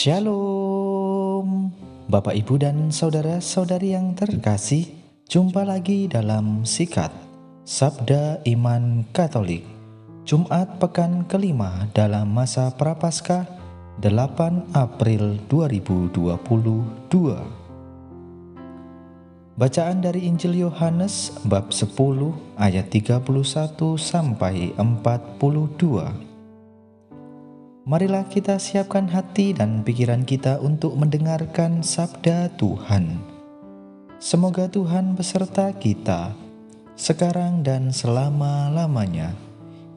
Shalom, Bapak Ibu dan saudara-saudari yang terkasih. Jumpa lagi dalam Sikat Sabda Iman Katolik, Jumat pekan kelima dalam masa Prapaskah 8 April 2022. Bacaan dari Injil Yohanes bab 10 ayat 31 sampai 42. Marilah kita siapkan hati dan pikiran kita untuk mendengarkan sabda Tuhan. Semoga Tuhan beserta kita, sekarang dan selama-lamanya.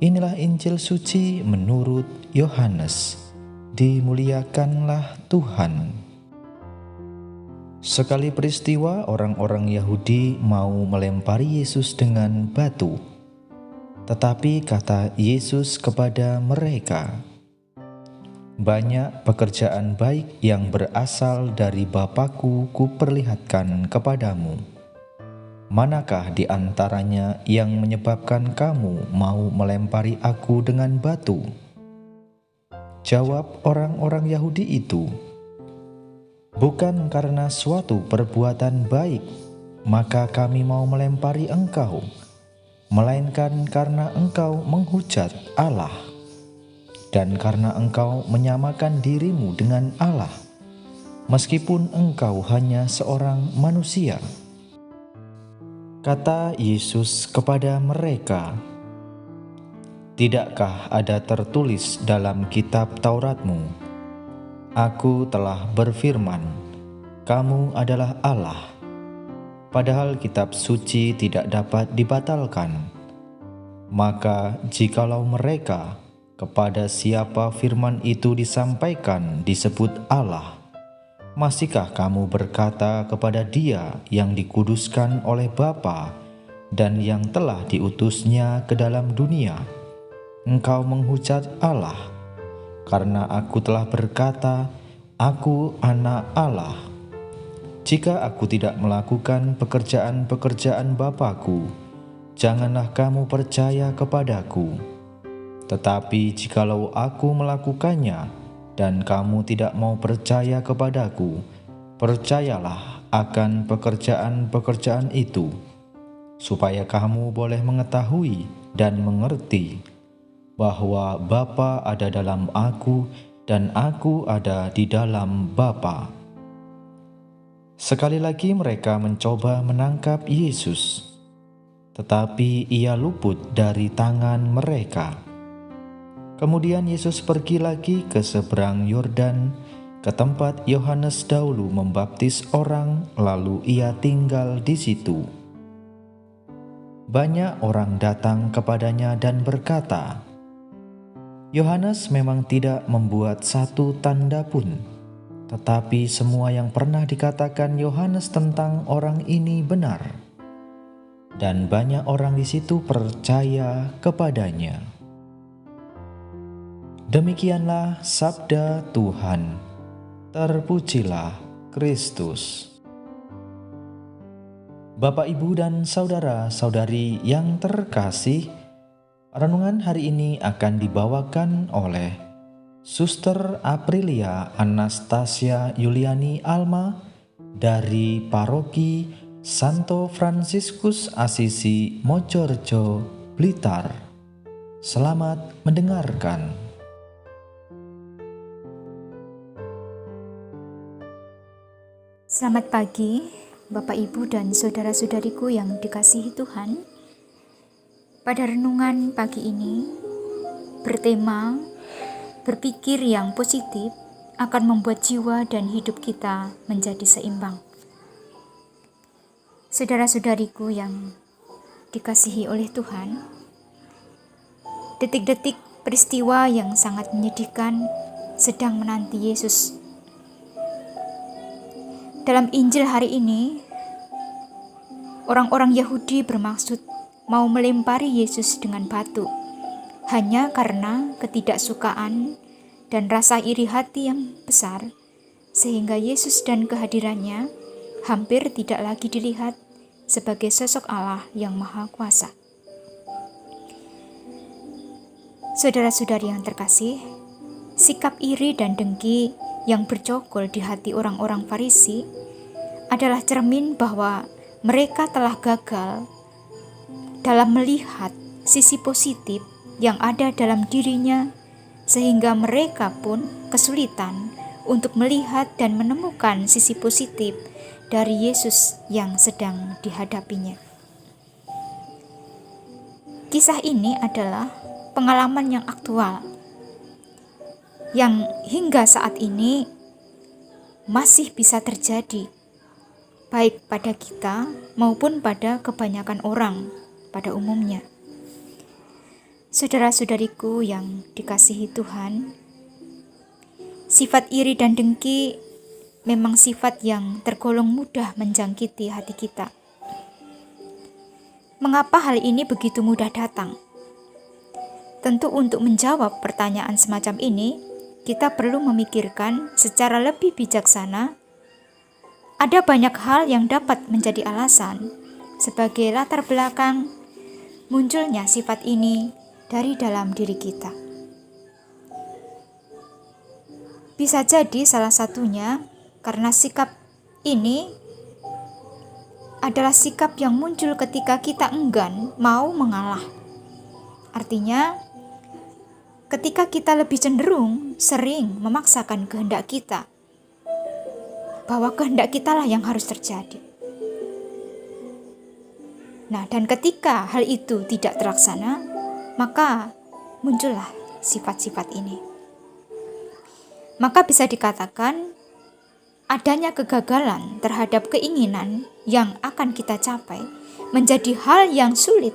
Inilah Injil suci menurut Yohanes. Dimuliakanlah Tuhan. Sekali peristiwa, orang-orang Yahudi mau melempari Yesus dengan batu. Tetapi kata Yesus kepada mereka, "Banyak pekerjaan baik yang berasal dari Bapa-Ku kuperlihatkan kepadamu. Manakah di antaranya yang menyebabkan kamu mau melempari Aku dengan batu?" Jawab orang-orang Yahudi itu, "Bukan karena suatu perbuatan baik, maka kami mau melempari engkau, melainkan karena engkau menghujat Allah. Dan karena engkau menyamakan dirimu dengan Allah, meskipun engkau hanya seorang manusia." Kata Yesus kepada mereka, "Tidakkah ada tertulis dalam kitab Tauratmu, Aku telah berfirman, kamu adalah Allah? Padahal kitab suci tidak dapat dibatalkan. Maka jikalau mereka kepada siapa firman itu disampaikan disebut Allah, masihkah kamu berkata kepada Dia yang dikuduskan oleh Bapa dan yang telah diutusnya ke dalam dunia, engkau menghujat Allah, karena Aku telah berkata, Aku anak Allah? Jika Aku tidak melakukan pekerjaan-pekerjaan Bapa-Ku, janganlah kamu percaya kepadaku. Tetapi jikalau Aku melakukannya dan kamu tidak mau percaya kepadaku, percayalah akan pekerjaan-pekerjaan itu, supaya kamu boleh mengetahui dan mengerti bahwa Bapa ada dalam Aku dan Aku ada di dalam Bapa." Sekali lagi mereka mencoba menangkap Yesus, tetapi Ia luput dari tangan mereka. Kemudian Yesus pergi lagi ke seberang Yordan, ke tempat Yohanes dahulu membaptis orang, lalu Ia tinggal di situ. Banyak orang datang kepadanya dan berkata, "Yohanes memang tidak membuat satu tanda pun, tetapi semua yang pernah dikatakan Yohanes tentang orang ini benar." Dan banyak orang di situ percaya kepadanya. Demikianlah sabda Tuhan. Terpujilah Kristus. Bapak, Ibu, dan saudara-saudari yang terkasih, renungan hari ini akan dibawakan oleh Suster Aprilia Anastasia Yuliani Alma dari Paroki Santo Fransiskus Asisi Mojorejo, Blitar. Selamat mendengarkan. Selamat pagi, Bapak, Ibu, dan saudara-saudariku yang dikasihi Tuhan. Pada renungan pagi ini, bertema berpikir yang positif akan membuat jiwa dan hidup kita menjadi seimbang. Saudara-saudariku yang dikasihi oleh Tuhan, detik-detik peristiwa yang sangat menyedihkan sedang menanti Yesus. Dalam Injil hari ini, orang-orang Yahudi bermaksud mau melempari Yesus dengan batu, hanya karena ketidaksukaan dan rasa iri hati yang besar, sehingga Yesus dan kehadirannya hampir tidak lagi dilihat sebagai sosok Allah yang Maha Kuasa. Saudara-saudari yang terkasih, sikap iri dan dengki yang bercokol di hati orang-orang Farisi adalah cermin bahwa mereka telah gagal dalam melihat sisi positif yang ada dalam dirinya, sehingga mereka pun kesulitan untuk melihat dan menemukan sisi positif dari Yesus yang sedang dihadapinya. Kisah ini adalah pengalaman yang aktual, yang hingga saat ini masih bisa terjadi, baik pada kita maupun pada kebanyakan orang pada umumnya. Saudara-saudariku yang dikasihi Tuhan, sifat iri dan dengki memang sifat yang tergolong mudah menjangkiti hati kita. Mengapa hal ini begitu mudah datang? Tentu untuk menjawab pertanyaan semacam ini, kita perlu memikirkan secara lebih bijaksana. Ada banyak hal yang dapat menjadi alasan sebagai latar belakang munculnya sifat ini dari dalam diri kita. Bisa jadi salah satunya karena sikap ini adalah sikap yang muncul ketika kita enggan mau mengalah. Artinya, ketika kita lebih cenderung sering memaksakan kehendak kita, bahwa kehendak kitalah yang harus terjadi. Nah, dan ketika hal itu tidak terlaksana, maka muncullah sifat-sifat ini. Maka bisa dikatakan adanya kegagalan terhadap keinginan yang akan kita capai menjadi hal yang sulit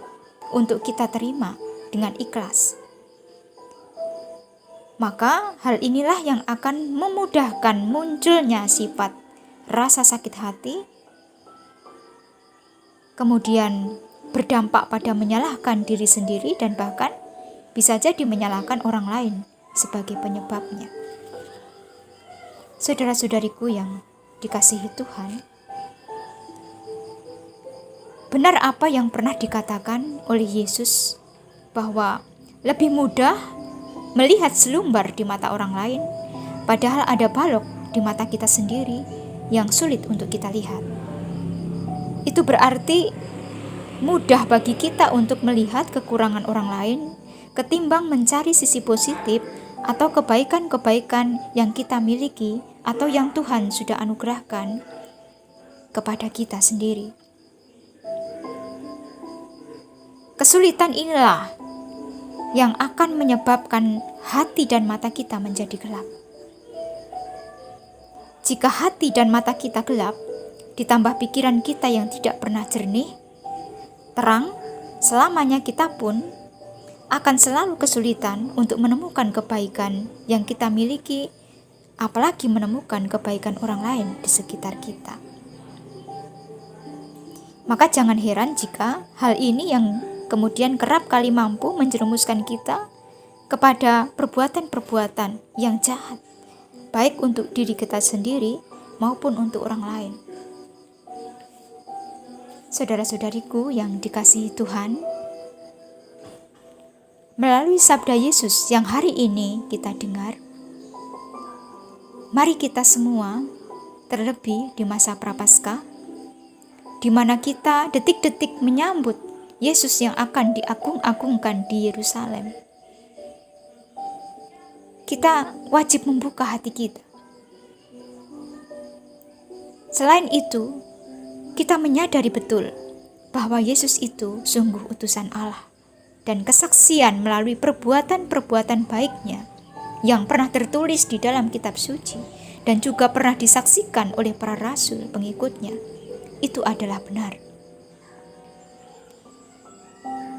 untuk kita terima dengan ikhlas. Maka hal inilah yang akan memudahkan munculnya sifat rasa sakit hati, kemudian berdampak pada menyalahkan diri sendiri dan bahkan bisa jadi menyalahkan orang lain sebagai penyebabnya. Saudara-saudariku yang dikasihi Tuhan, benar apa yang pernah dikatakan oleh Yesus bahwa lebih mudah melihat selumbar di mata orang lain, padahal ada balok di mata kita sendiri yang sulit untuk kita lihat. Itu berarti mudah bagi kita untuk melihat kekurangan orang lain ketimbang mencari sisi positif atau kebaikan-kebaikan yang kita miliki atau yang Tuhan sudah anugerahkan kepada kita sendiri. Kesulitan inilah yang akan menyebabkan hati dan mata kita menjadi gelap. Jika hati dan mata kita gelap, ditambah pikiran kita yang tidak pernah jernih, terang, selamanya kita pun akan selalu kesulitan untuk menemukan kebaikan yang kita miliki, apalagi menemukan kebaikan orang lain di sekitar kita. Maka jangan heran jika hal ini yang kemudian kerap kali mampu menjerumuskan kita kepada perbuatan-perbuatan yang jahat, baik untuk diri kita sendiri maupun untuk orang lain. Saudara-saudariku yang dikasihi Tuhan, melalui sabda Yesus yang hari ini kita dengar, mari kita semua, terlebih di masa Prapaskah, di mana kita detik-detik menyambut Yesus yang akan diagung-agungkan di Yerusalem, kita wajib membuka hati kita. Selain itu, kita menyadari betul bahwa Yesus itu sungguh utusan Allah, dan kesaksian melalui perbuatan-perbuatan baiknya yang pernah tertulis di dalam kitab suci dan juga pernah disaksikan oleh para rasul pengikutnya, itu adalah benar.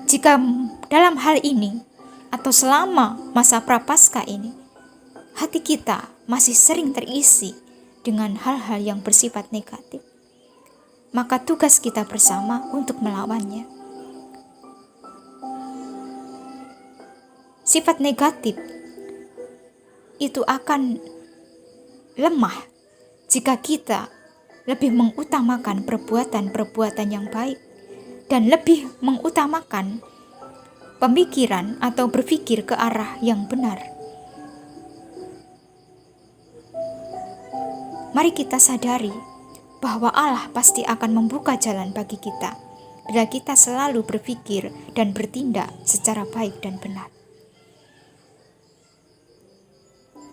Jika dalam hal ini atau selama masa Prapaskah ini, hati kita masih sering terisi dengan hal-hal yang bersifat negatif, maka tugas kita bersama untuk melawannya. Sifat negatif itu akan lemah jika kita lebih mengutamakan perbuatan-perbuatan yang baik dan lebih mengutamakan pemikiran atau berpikir ke arah yang benar. Mari kita sadari bahwa Allah pasti akan membuka jalan bagi kita bila kita selalu berpikir dan bertindak secara baik dan benar.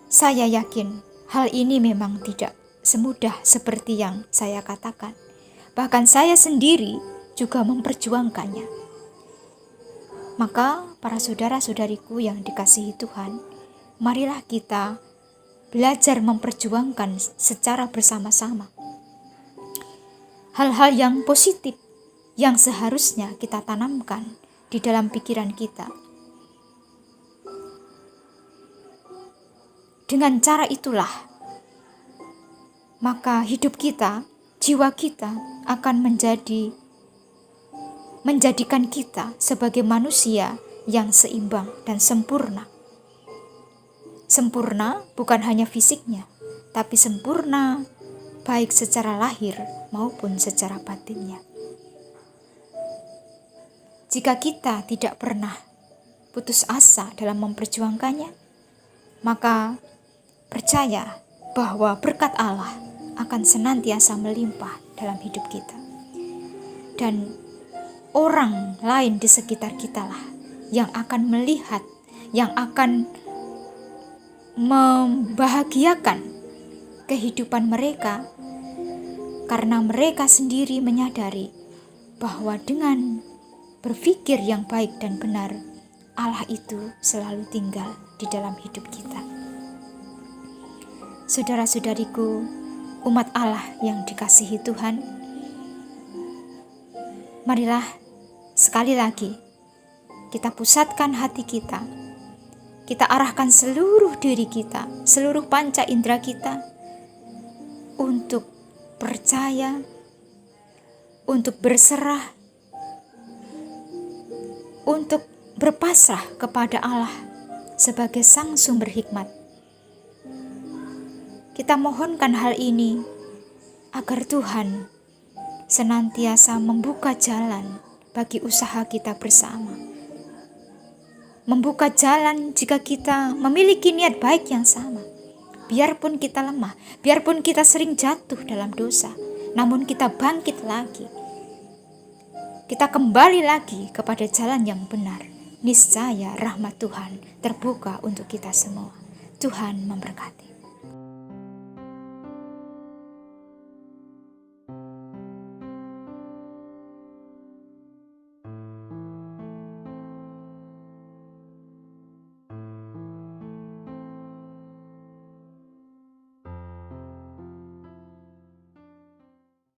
Saya yakin hal ini memang tidak semudah seperti yang saya katakan. Bahkan saya sendiri juga memperjuangkannya. Maka para saudara-saudariku yang dikasihi Tuhan, marilah kita belajar memperjuangkan secara bersama-sama hal-hal yang positif yang seharusnya kita tanamkan di dalam pikiran kita. Dengan cara itulah, maka hidup kita, jiwa kita akan menjadikan kita sebagai manusia yang seimbang dan sempurna. Sempurna bukan hanya fisiknya, tapi sempurna baik secara lahir maupun secara batinnya. Jika kita tidak pernah putus asa dalam memperjuangkannya, maka percaya bahwa berkat Allah akan senantiasa melimpah dalam hidup kita. Dan orang lain di sekitar kita lah yang akan melihat, yang akan membahagiakan kehidupan mereka, karena mereka sendiri menyadari bahwa dengan berpikir yang baik dan benar, Allah itu selalu tinggal di dalam hidup kita. Saudara-saudariku, umat Allah yang dikasihi Tuhan, marilah sekali lagi kita pusatkan hati kita. Kita arahkan seluruh diri kita, seluruh panca indera kita untuk percaya, untuk berserah, untuk berpasrah kepada Allah sebagai Sang Sumber Hikmat. Kita mohonkan hal ini agar Tuhan senantiasa membuka jalan bagi usaha kita bersama. Membuka jalan jika kita memiliki niat baik yang sama. Biarpun kita lemah, biarpun kita sering jatuh dalam dosa, namun kita bangkit lagi. Kita kembali lagi kepada jalan yang benar. Niscaya rahmat Tuhan terbuka untuk kita semua. Tuhan memberkati.